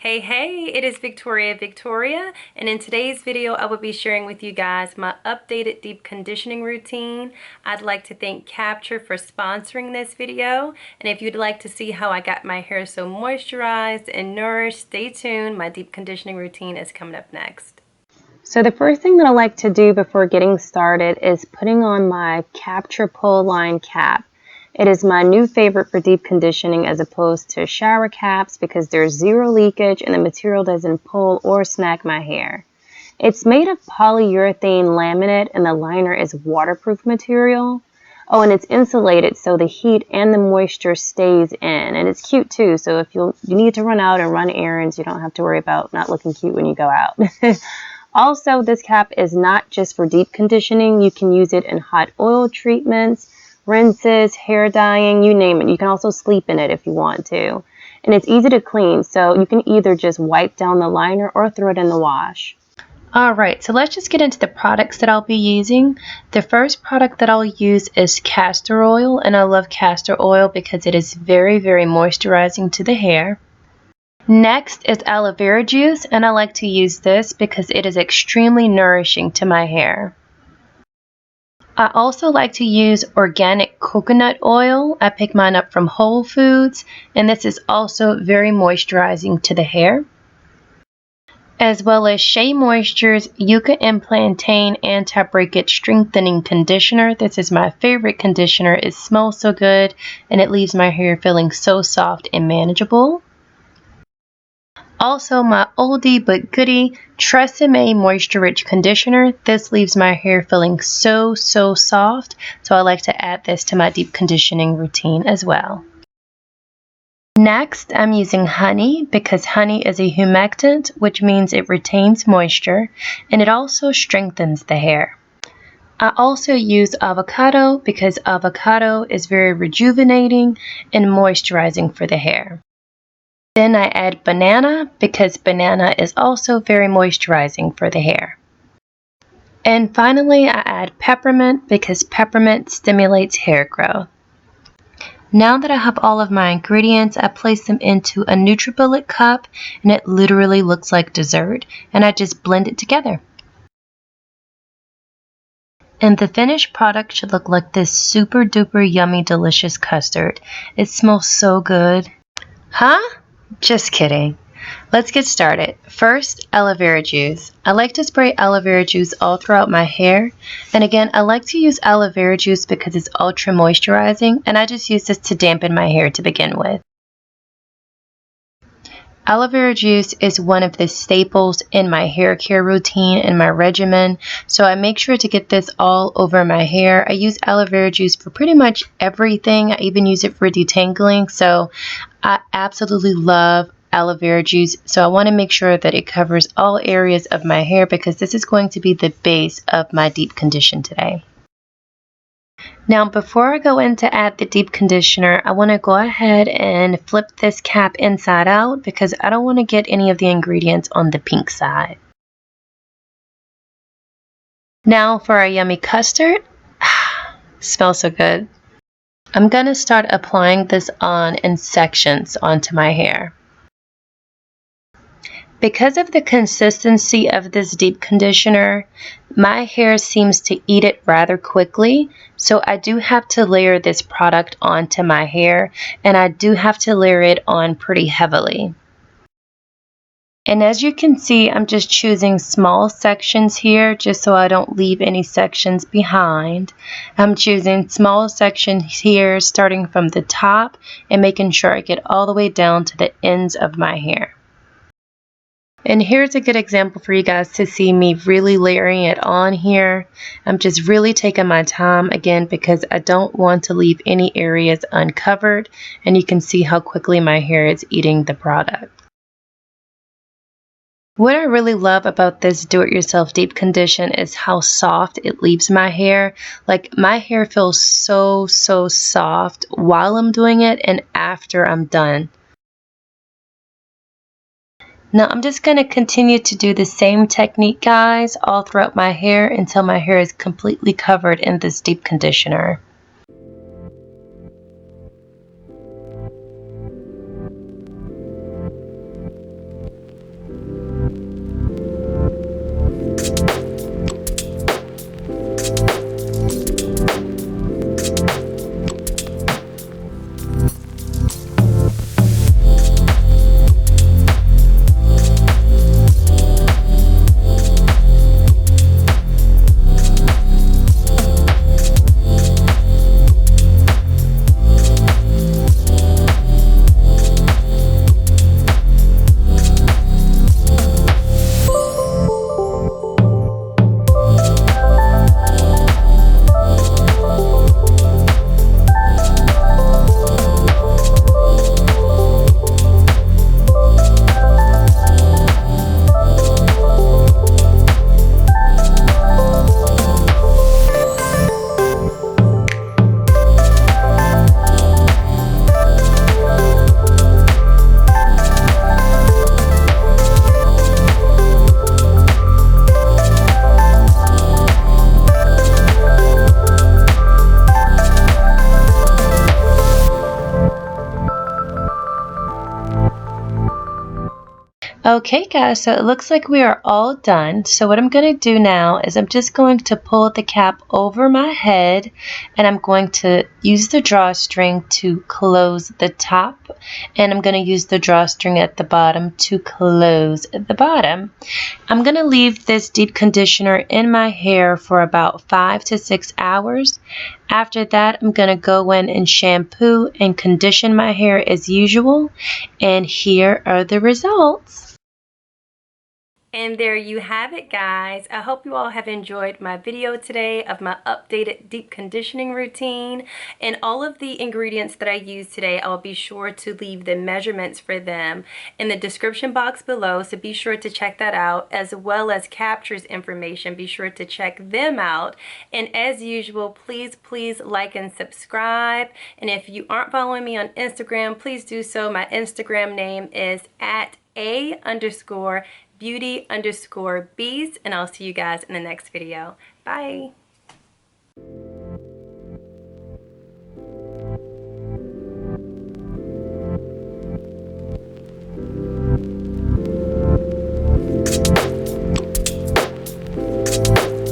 Hey, it is Victoria, and in today's video I will be sharing with you guys my updated deep conditioning routine. I'd like to thank Capture for sponsoring this video, and if you'd like to see how I got my hair so moisturized and nourished, stay tuned. My deep conditioning routine is coming up next. So the first thing that I like to do before getting started is putting on my Capture Pull Line cap. It is my new favorite for deep conditioning as opposed to shower caps because there's zero leakage and the material doesn't pull or snag my hair. It's made of polyurethane laminate and the liner is waterproof material. Oh, and it's insulated so the heat and the moisture stays in, and it's cute too. So if you need to run out and run errands, you don't have to worry about not looking cute when you go out. Also, this cap is not just for deep conditioning. You can use it in hot oil treatments, rinses, hair dyeing, you name it. You can also sleep in it if you want to. And it's easy to clean, so you can either just wipe down the liner or throw it in the wash. Alright, so let's just get into the products that I'll be using. The first product that I'll use is castor oil, and I love castor oil because it is very moisturizing to the hair. Next is aloe vera juice, and I like to use this because it is extremely nourishing to my hair. I also like to use organic coconut oil. I pick mine up from Whole Foods, and this is also very moisturizing to the hair. As well as Shea Moisture's Yucca and Plantain Anti-Breakage Strengthening Conditioner. This is my favorite conditioner. It smells so good, and it leaves my hair feeling so soft and manageable. Also, my oldie but goodie Tresseme Moisture Rich Conditioner. This leaves my hair feeling so soft, so I like to add this to my deep conditioning routine as well. Next, I'm using honey because honey is a humectant, which means it retains moisture, and it also strengthens the hair. I also use avocado because avocado is very rejuvenating and moisturizing for the hair. Then I add banana because banana is also very moisturizing for the hair. And finally, I add peppermint because peppermint stimulates hair growth. Now that I have all of my ingredients, I place them into a NutriBullet cup, and it literally looks like dessert, and I just blend it together. And the finished product should look like this super duper yummy delicious custard. It smells so good. Huh? Just kidding. Let's get started. First, aloe vera juice. I like to spray aloe vera juice all throughout my hair. And again, I like to use aloe vera juice because it's ultra moisturizing, and I just use this to dampen my hair to begin with. Aloe vera juice is one of the staples in my hair care routine and my regimen, so I make sure to get this all over my hair. I use aloe vera juice for pretty much everything. I even use it for detangling, so I absolutely love aloe vera juice. So I want to make sure that it covers all areas of my hair because this is going to be the base of my deep condition today. Now, before I go in to add the deep conditioner, I want to go ahead and flip this cap inside out because I don't want to get any of the ingredients on the pink side. Now for our yummy custard. Smells so good. I'm going to start applying this on in sections onto my hair. Because of the consistency of this deep conditioner, my hair seems to eat it rather quickly, so I do have to layer this product onto my hair, and I do have to layer it on pretty heavily. And as you can see, I'm just choosing small sections here just so I don't leave any sections behind. I'm choosing small sections here starting from the top and making sure I get all the way down to the ends of my hair. And here's a good example for you guys to see me really layering it on here. I'm just really taking my time again because I don't want to leave any areas uncovered, and you can see how quickly my hair is eating the product. What I really love about this do-it-yourself deep condition is how soft it leaves my hair. Like, my hair feels so soft while I'm doing it and after I'm done. Now I'm just going to continue to do the same technique, guys, all throughout my hair until my hair is completely covered in this deep conditioner. Okay guys, so it looks like we are all done. So what I'm going to do now is I'm just going to pull the cap over my head, and I'm going to use the drawstring to close the top, and I'm going to use the drawstring at the bottom to close the bottom. I'm going to leave this deep conditioner in my hair for about 5 to 6 hours. After that, I'm going to go in and shampoo and condition my hair as usual, and here are the results. And there you have it, guys. I hope you all have enjoyed my video today of my updated deep conditioning routine. And all of the ingredients that I used today, I'll be sure to leave the measurements for them in the description box below, so be sure to check that out, as well as Capture's information. Be sure to check them out. And as usual, please like and subscribe. And if you aren't following me on Instagram, please do so. My Instagram name is @a_beauty_beast, and I'll see you guys in the next video. Bye.